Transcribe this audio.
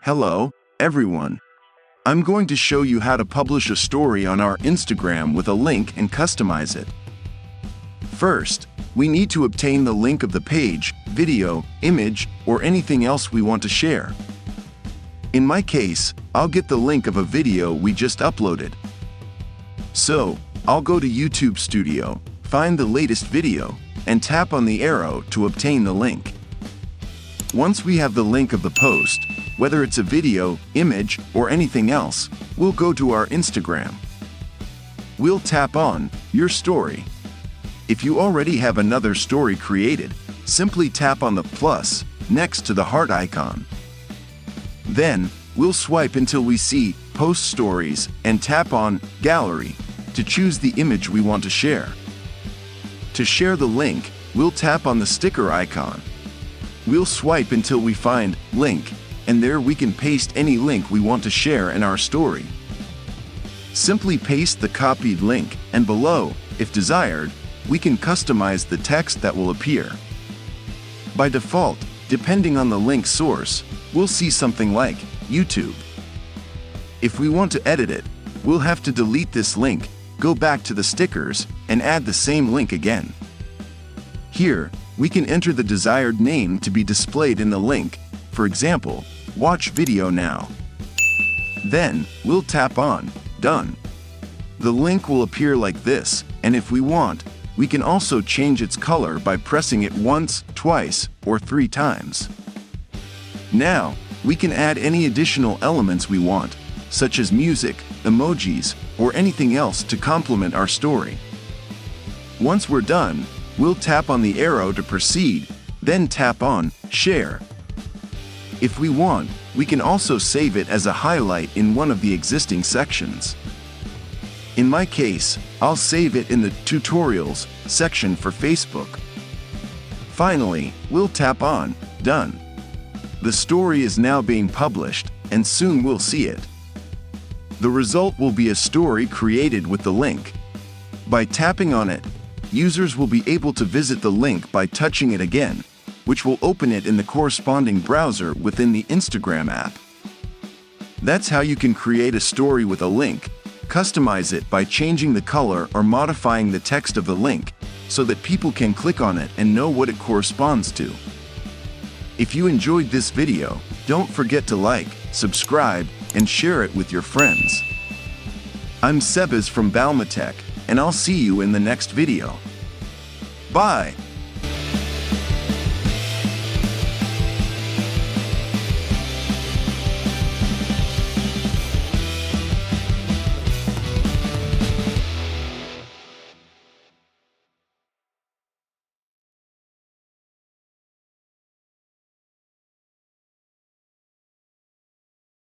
Hello, everyone. I'm going to show you how to publish a story on our Instagram with a link and customize it. First, we need to obtain the link of the page, video, image, or anything else we want to share. In my case, I'll get the link of a video we just uploaded. So, I'll go to YouTube Studio, find the latest video, and tap on the arrow to obtain the link. Once we have the link of the post, whether it's a video, image, or anything else, we'll go to our Instagram. We'll tap on Your Story. If you already have another story created, simply tap on the plus next to the heart icon. Then, we'll swipe until we see Post Stories and tap on Gallery to choose the image we want to share. To share the link, we'll tap on the sticker icon. We'll swipe until we find Link, and there we can paste any link we want to share in our story. Simply paste the copied link, and below, if desired, we can customize the text that will appear. By default, depending on the link source, we'll see something like YouTube. If we want to edit it, we'll have to delete this link, go back to the stickers, and add the same link again. Here, we can enter the desired name to be displayed in the link, for example, Watch Video Now. Then, we'll tap on Done. The link will appear like this, and if we want, we can also change its color by pressing it once, twice, or 3 times. Now, we can add any additional elements we want, such as music, emojis, or anything else to complement our story. Once we're done, we'll tap on the arrow to proceed, then tap on Share. If we want, we can also save it as a highlight in one of the existing sections. In my case, I'll save it in the Tutorials section for Facebook. Finally, we'll tap on Done. The story is now being published, and soon we'll see it. The result will be a story created with the link. By tapping on it, users will be able to visit the link by touching it again, which will open it in the corresponding browser within the Instagram app. That's how you can create a story with a link, customize it by changing the color or modifying the text of the link, so that people can click on it and know what it corresponds to. If you enjoyed this video, don't forget to like, subscribe, and share it with your friends. I'm Sebas from BALMA Tech, and I'll see you in the next video. Bye!